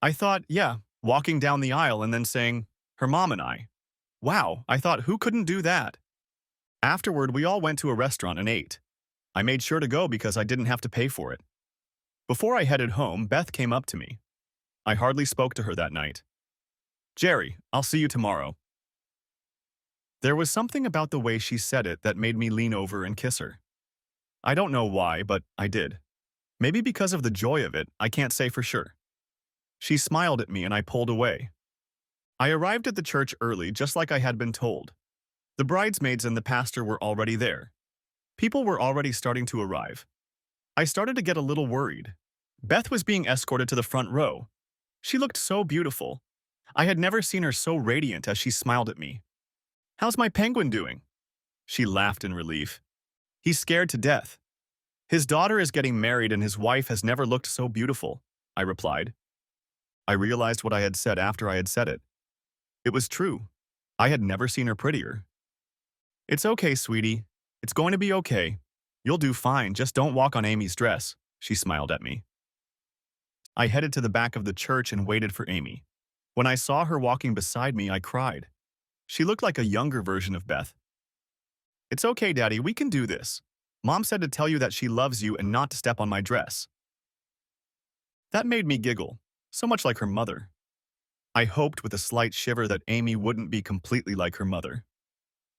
I thought, yeah, walking down the aisle and then saying, her mom and I. Wow, I thought, who couldn't do that? Afterward, we all went to a restaurant and ate. I made sure to go because I didn't have to pay for it. Before I headed home, Beth came up to me. I hardly spoke to her that night. Jerry, I'll see you tomorrow. There was something about the way she said it that made me lean over and kiss her. I don't know why, but I did. Maybe because of the joy of it, I can't say for sure. She smiled at me and I pulled away. I arrived at the church early, just like I had been told. The bridesmaids and the pastor were already there. People were already starting to arrive. I started to get a little worried. Beth was being escorted to the front row. She looked so beautiful. I had never seen her so radiant as she smiled at me. How's my penguin doing? She laughed in relief. He's scared to death. His daughter is getting married and his wife has never looked so beautiful, I replied. I realized what I had said after I had said it. It was true. I had never seen her prettier. It's okay, sweetie. It's going to be okay. You'll do fine, just don't walk on Amy's dress, she smiled at me. I headed to the back of the church and waited for Amy. When I saw her walking beside me, I cried. She looked like a younger version of Beth. It's okay, Daddy, we can do this. Mom said to tell you that she loves you and not to step on my dress. That made me giggle, so much like her mother. I hoped with a slight shiver that Amy wouldn't be completely like her mother.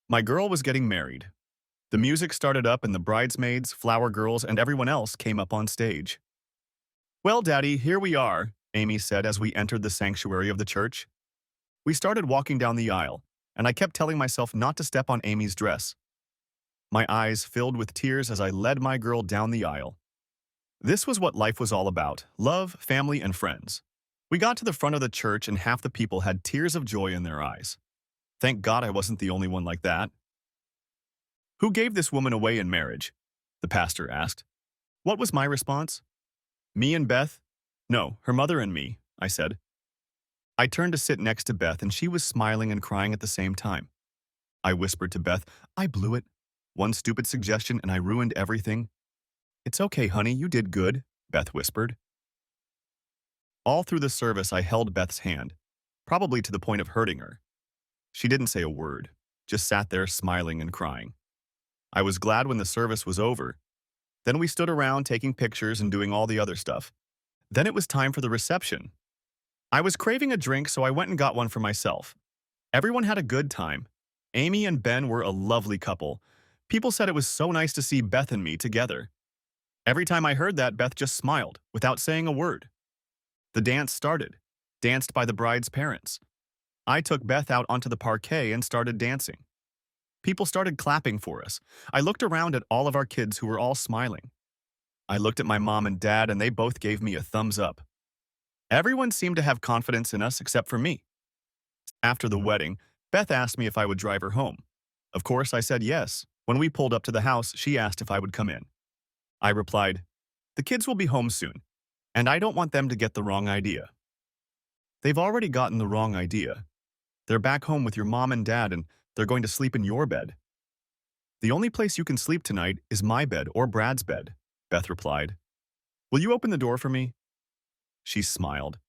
My girl was getting married. The music started up and the bridesmaids, flower girls, and everyone else came up on stage. Well, Daddy, here we are, Amy said as we entered the sanctuary of the church. We started walking down the aisle, and I kept telling myself not to step on Amy's dress. My eyes filled with tears as I led my girl down the aisle. This was what life was all about: love, family, and friends. We got to the front of the church and half the people had tears of joy in their eyes. Thank God I wasn't the only one like that. Who gave this woman away in marriage? The pastor asked. What was my response? Me and Beth? No, her mother and me, I said. I turned to sit next to Beth and she was smiling and crying at the same time. I whispered to Beth, I blew it. One stupid suggestion and I ruined everything. It's okay, honey, you did good, Beth whispered. All through the service, I held Beth's hand, probably to the point of hurting her. She didn't say a word, just sat there smiling and crying. I was glad when the service was over. Then we stood around taking pictures and doing all the other stuff. Then it was time for the reception. I was craving a drink, so I went and got one for myself. Everyone had a good time. Amy and Ben were a lovely couple. People said it was so nice to see Beth and me together. Every time I heard that, Beth just smiled, without saying a word. The dance started, danced by the bride's parents. I took Beth out onto the parquet and started dancing. People started clapping for us. I looked around at all of our kids who were all smiling. I looked at my mom and dad and they both gave me a thumbs up. Everyone seemed to have confidence in us except for me. After the wedding, Beth asked me if I would drive her home. Of course, I said yes. When we pulled up to the house, she asked if I would come in. I replied, "The kids will be home soon, and I don't want them to get the wrong idea." "They've already gotten the wrong idea. They're back home with your mom and dad, and they're going to sleep in your bed." "The only place you can sleep tonight is my bed or Brad's bed," Beth replied. "Will you open the door for me?" She smiled.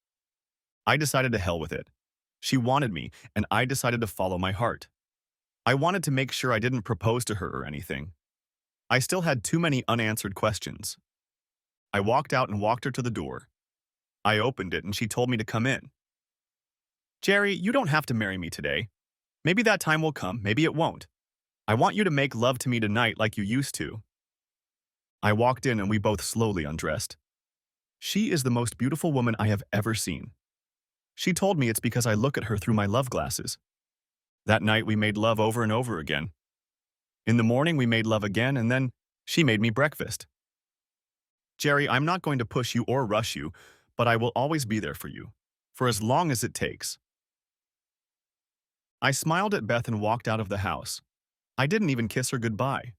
I decided to hell with it. She wanted me, and I decided to follow my heart. I wanted to make sure I didn't propose to her or anything. I still had too many unanswered questions. I walked out and walked her to the door. I opened it and she told me to come in. "Jerry, you don't have to marry me today. Maybe that time will come, maybe it won't. I want you to make love to me tonight like you used to." I walked in and we both slowly undressed. She is the most beautiful woman I have ever seen. She told me it's because I look at her through my love glasses. That night we made love over and over again. In the morning we made love again and then she made me breakfast. "Jerry, I'm not going to push you or rush you, but I will always be there for you, for as long as it takes." I smiled at Beth and walked out of the house. I didn't even kiss her goodbye.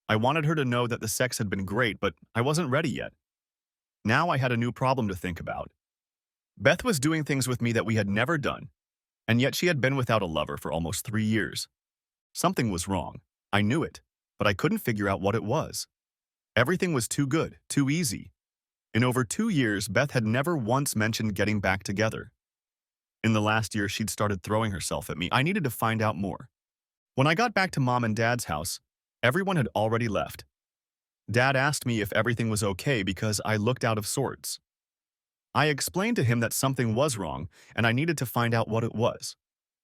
I wanted her to know that the sex had been great, but I wasn't ready yet. Now I had a new problem to think about. Beth was doing things with me that we had never done, and yet she had been without a lover for almost 3 years. Something was wrong. I knew it, but I couldn't figure out what it was. Everything was too good, too easy. In over 2 years, Beth had never once mentioned getting back together. In the last year, she'd started throwing herself at me. I needed to find out more. When I got back to Mom and Dad's house, everyone had already left. Dad asked me if everything was okay because I looked out of sorts. I explained to him that something was wrong and I needed to find out what it was.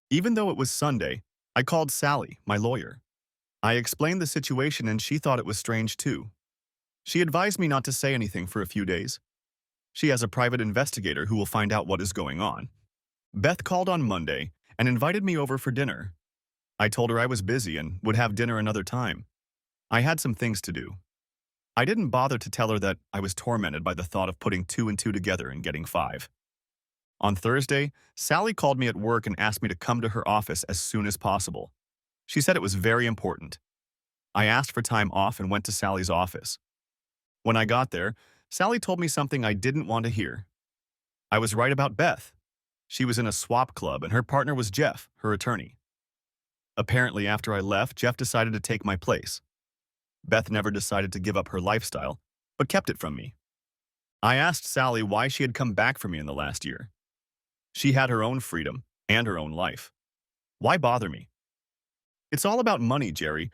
Even though it was Sunday, I called Sally, my lawyer. I explained the situation and she thought it was strange too. She advised me not to say anything for a few days. She has a private investigator who will find out what is going on. Beth called on Monday and invited me over for dinner. I told her I was busy and would have dinner another time. I had some things to do. I didn't bother to tell her that I was tormented by the thought of putting 2 and 2 together and getting 5. On Thursday, Sally called me at work and asked me to come to her office as soon as possible. She said it was very important. I asked for time off and went to Sally's office. When I got there, Sally told me something I didn't want to hear. I was right about Beth. She was in a swap club and her partner was Jeff, her attorney. Apparently, after I left, Jeff decided to take my place. Beth never decided to give up her lifestyle, but kept it from me. I asked Sally why she had come back for me in the last year. She had her own freedom and her own life. Why bother me? "It's all about money, Jerry.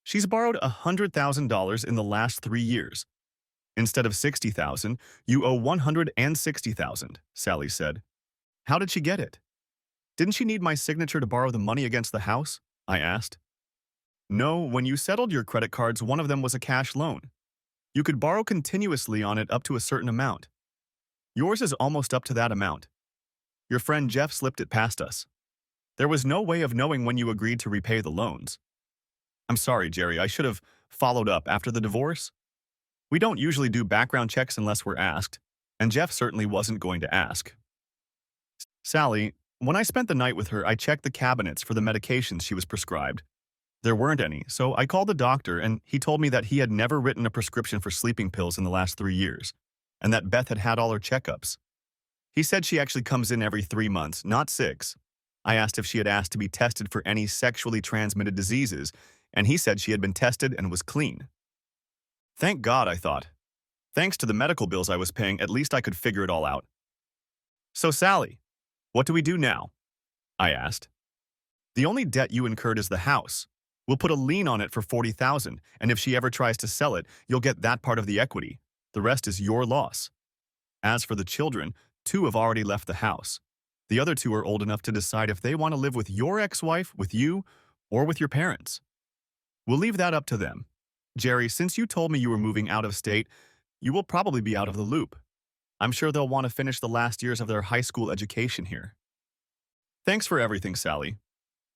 She's borrowed $100,000 in the last 3 years. Instead of $60,000, you owe $160,000, Sally said. "How did she get it?" "Didn't she need my signature to borrow the money against the house?" I asked. "No, when you settled your credit cards, one of them was a cash loan. You could borrow continuously on it up to a certain amount. Yours is almost up to that amount. Your friend Jeff slipped it past us. There was no way of knowing when you agreed to repay the loans." "I'm sorry, Jerry, I should have followed up after the divorce. We don't usually do background checks unless we're asked, and Jeff certainly wasn't going to ask." Sally, when I spent the night with her, I checked the cabinets for the medications she was prescribed. There weren't any, so I called the doctor and he told me that he had never written a prescription for sleeping pills in the last 3 years, and that Beth had had all her checkups. He said she actually comes in every 3 months, not 6. I asked if she had asked to be tested for any sexually transmitted diseases, and he said she had been tested and was clean. Thank God, I thought. Thanks to the medical bills I was paying, at least I could figure it all out. "So Sally, what do we do now?" I asked. "The only debt you incurred is the house. We'll put a lien on it for 40,000, and if she ever tries to sell it, you'll get that part of the equity. The rest is your loss. As for the children, two have already left the house. The other two are old enough to decide if they want to live with your ex-wife, with you, or with your parents. We'll leave that up to them. Jerry, since you told me you were moving out of state, you will probably be out of the loop. I'm sure they'll want to finish the last years of their high school education here. Thanks for everything, Sally.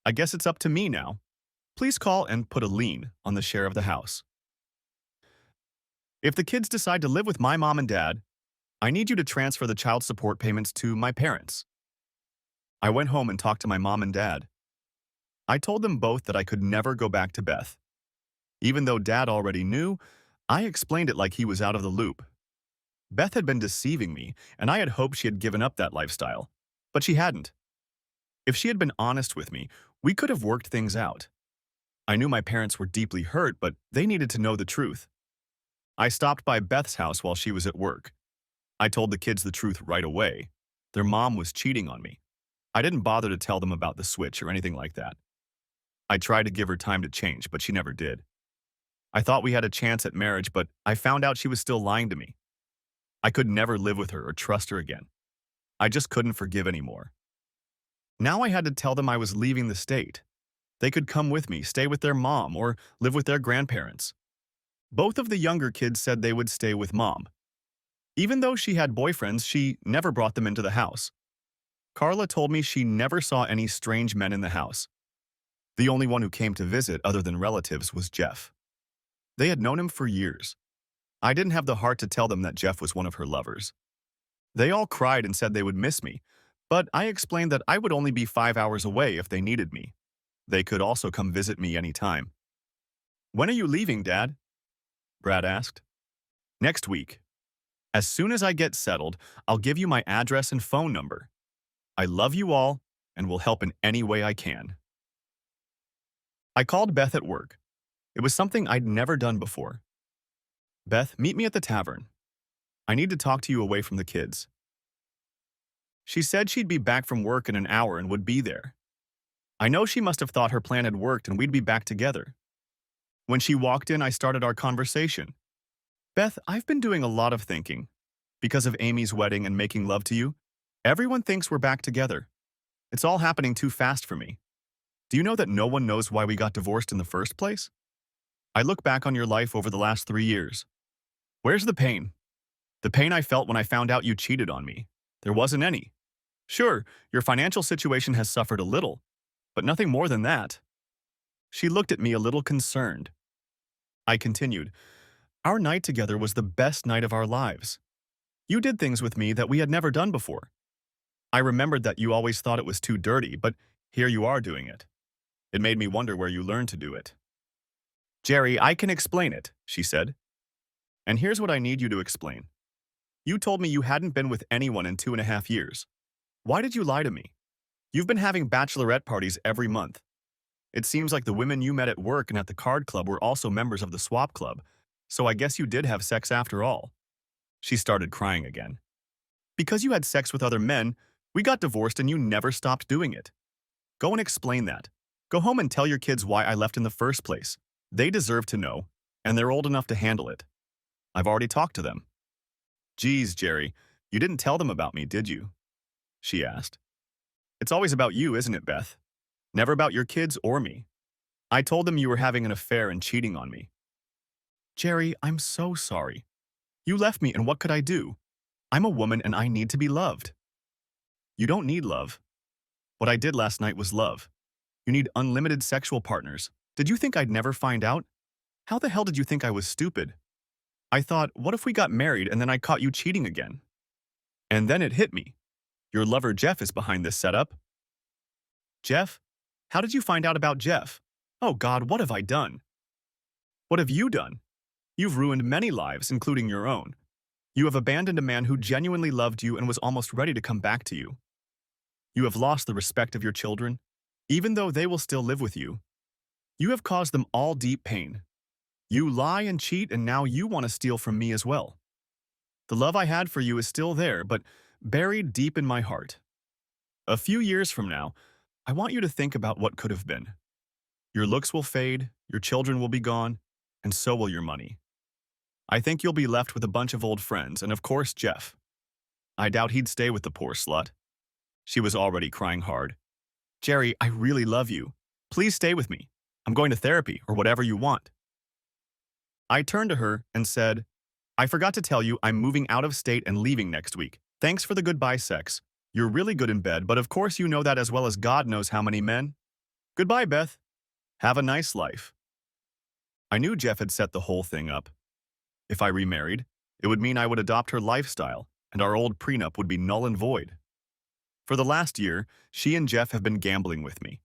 I guess it's up to me now. Please call and put a lien on the share of the house. If the kids decide to live with my mom and dad, I need you to transfer the child support payments to my parents. I went home and talked to my mom and dad. I told them both that I could never go back to Beth. Even though Dad already knew, I explained it like he was out of the loop. Beth had been deceiving me, and I had hoped she had given up that lifestyle. But she hadn't. If she had been honest with me, we could have worked things out. I knew my parents were deeply hurt, but they needed to know the truth. I stopped by Beth's house while she was at work. I told the kids the truth right away. Their mom was cheating on me. I didn't bother to tell them about the switch or anything like that. I tried to give her time to change, but she never did. I thought we had a chance at marriage, but I found out she was still lying to me. I could never live with her or trust her again. I just couldn't forgive anymore. Now I had to tell them I was leaving the state. They could come with me, stay with their mom, or live with their grandparents. Both of the younger kids said they would stay with Mom. Even though she had boyfriends, she never brought them into the house. Carla told me she never saw any strange men in the house. The only one who came to visit, other than relatives, was Jeff. They had known him for years. I didn't have the heart to tell them that Jeff was one of her lovers. They all cried and said they would miss me, but I explained that I would only be 5 hours away if they needed me. They could also come visit me anytime. "When are you leaving, Dad?" Brad asked. "Next week. As soon as I get settled, I'll give you my address and phone number. I love you all and will help in any way I can." I called Beth at work. It was something I'd never done before. "Beth, meet me at the tavern. I need to talk to you away from the kids." She said she'd be back from work in an hour and would be there. I know she must have thought her plan had worked and we'd be back together. When she walked in, I started our conversation. "Beth, I've been doing a lot of thinking. Because of Amy's wedding and making love to you, everyone thinks we're back together. It's all happening too fast for me. Do you know that no one knows why we got divorced in the first place? I look back on your life over the last 3 years. Where's the pain? The pain I felt when I found out you cheated on me. There wasn't any. Sure, your financial situation has suffered a little, but nothing more than that." She looked at me a little concerned. I continued, "Our night together was the best night of our lives. You did things with me that we had never done before. I remembered that you always thought it was too dirty, but here you are doing it. It made me wonder where you learned to do it." "Jerry, I can explain it," she said. "And here's what I need you to explain. You told me you hadn't been with anyone in 2.5 years. Why did you lie to me? You've been having bachelorette parties every month. It seems like the women you met at work and at the card club were also members of the swap club, so I guess you did have sex after all." She started crying again. "Because you had sex with other men, we got divorced and you never stopped doing it. Go and explain that. Go home and tell your kids why I left in the first place. They deserve to know, and they're old enough to handle it. I've already talked to them." "Geez, Jerry, you didn't tell them about me, did you?" she asked. "It's always about you, isn't it, Beth? Never about your kids or me. I told them you were having an affair and cheating on me." "Jerry, I'm so sorry. You left me, and what could I do? I'm a woman and I need to be loved." "You don't need love. What I did last night was love. You need unlimited sexual partners. Did you think I'd never find out? How the hell did you think I was stupid? I thought, what if we got married and then I caught you cheating again? And then it hit me. Your lover Jeff is behind this setup." "Jeff? How did you find out about Jeff? Oh God, what have I done?" "What have you done? You've ruined many lives, including your own. You have abandoned a man who genuinely loved you and was almost ready to come back to you. You have lost the respect of your children, even though they will still live with you. You have caused them all deep pain. You lie and cheat, and now you want to steal from me as well. The love I had for you is still there, but buried deep in my heart. A few years from now, I want you to think about what could have been. Your looks will fade, your children will be gone, and so will your money. I think you'll be left with a bunch of old friends, and of course, Jeff. I doubt he'd stay with the poor slut. She was already crying hard. Jerry, I really love you. Please stay with me. I'm going to therapy, or whatever you want. I turned to her and said, I forgot to tell you I'm moving out of state and leaving next week. Thanks for the goodbye sex. You're really good in bed, but of course you know that as well as God knows how many men. Goodbye, Beth. Have a nice life. I knew Jeff had set the whole thing up. If I remarried, it would mean I would adopt her lifestyle, and our old prenup would be null and void. For the last year, she and Jeff have been gambling with me.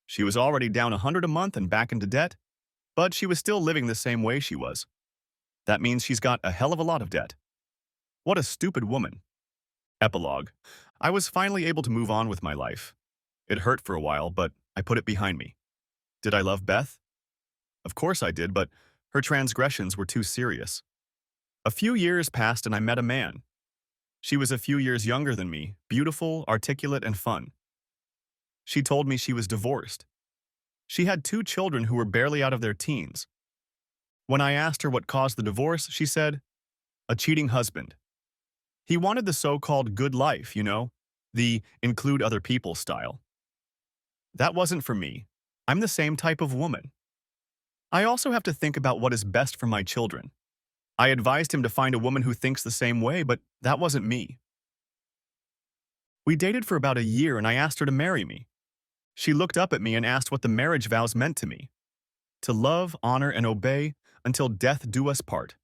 She was already down $100 a month and back into debt, but she was still living the same way she was. That means she's got a hell of a lot of debt. What a stupid woman. Epilogue. I was finally able to move on with my life. It hurt for a while, but I put it behind me. Did I love Beth? Of course I did, but her transgressions were too serious. A few years passed and I met a man. She was a few years younger than me, beautiful, articulate, and fun. She told me she was divorced. She had 2 children who were barely out of their teens. When I asked her what caused the divorce, she said, a cheating husband. He wanted the so-called good life, you know, the include other people style. That wasn't for me. I'm the same type of woman. I also have to think about what is best for my children. I advised him to find a woman who thinks the same way, but that wasn't me. We dated for about a year and I asked her to marry me. She looked up at me and asked what the marriage vows meant to me. To love, honor, and obey until death do us part.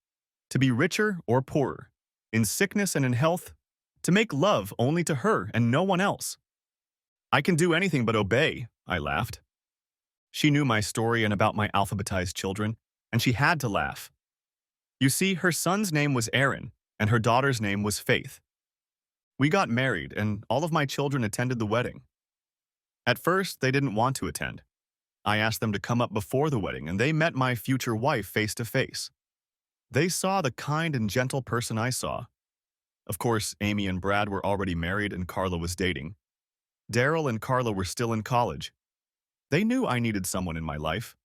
To be richer or poorer, in sickness and in health. To make love only to her and no one else. I can do anything but obey, I laughed. She knew my story and about my alphabetized children, and she had to laugh. You see, her son's name was Aaron, and her daughter's name was Faith. We got married, and all of my children attended the wedding. At first, they didn't want to attend. I asked them to come up before the wedding, and they met my future wife face to face. They saw the kind and gentle person I saw. Of course, Amy and Brad were already married and Carla was dating. Daryl and Carla were still in college. They knew I needed someone in my life.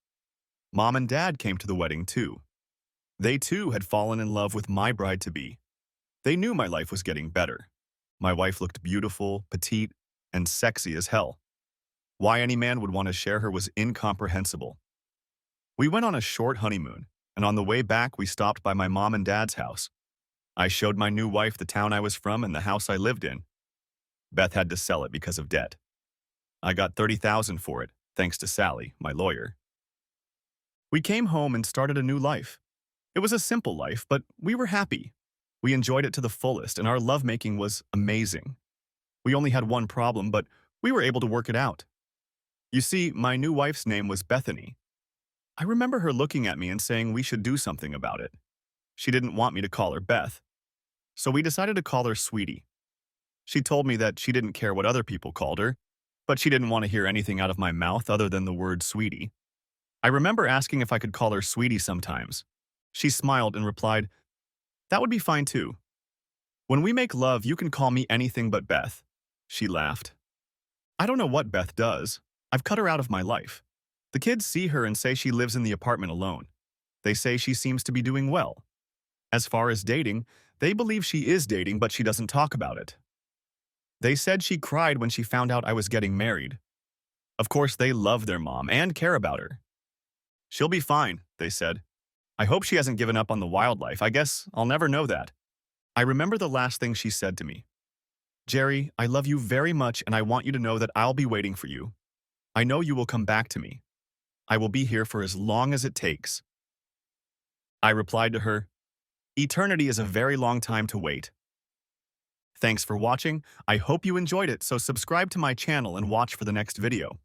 Mom and Dad came to the wedding too. They too had fallen in love with my bride-to-be. They knew my life was getting better. My wife looked beautiful, petite, and sexy as hell. Why any man would want to share her was incomprehensible. We went on a short honeymoon, and on the way back we stopped by my mom and dad's house. I showed my new wife the town I was from and the house I lived in. Beth had to sell it because of debt. I got $30,000 for it, thanks to Sally, my lawyer. We came home and started a new life. It was a simple life, but we were happy. We enjoyed it to the fullest, and our lovemaking was amazing. We only had one problem, but we were able to work it out. You see, my new wife's name was Bethany. I remember her looking at me and saying we should do something about it. She didn't want me to call her Beth, so we decided to call her Sweetie. She told me that she didn't care what other people called her, but she didn't want to hear anything out of my mouth other than the word Sweetie. I remember asking if I could call her Sweetie sometimes. She smiled and replied, that would be fine too. When we make love, you can call me anything but Beth. She laughed. I don't know what Beth does. I've cut her out of my life. The kids see her and say she lives in the apartment alone. They say she seems to be doing well. As far as dating, they believe she is dating, but she doesn't talk about it. They said she cried when she found out I was getting married. Of course, they love their mom and care about her. She'll be fine, they said. I hope she hasn't given up on the wildlife. I guess I'll never know that. I remember the last thing she said to me. Jerry, I love you very much and I want you to know that I'll be waiting for you. I know you will come back to me. I will be here for as long as it takes. I replied to her, eternity is a very long time to wait. Thanks for watching. I hope you enjoyed it, so subscribe to my channel and watch for the next video.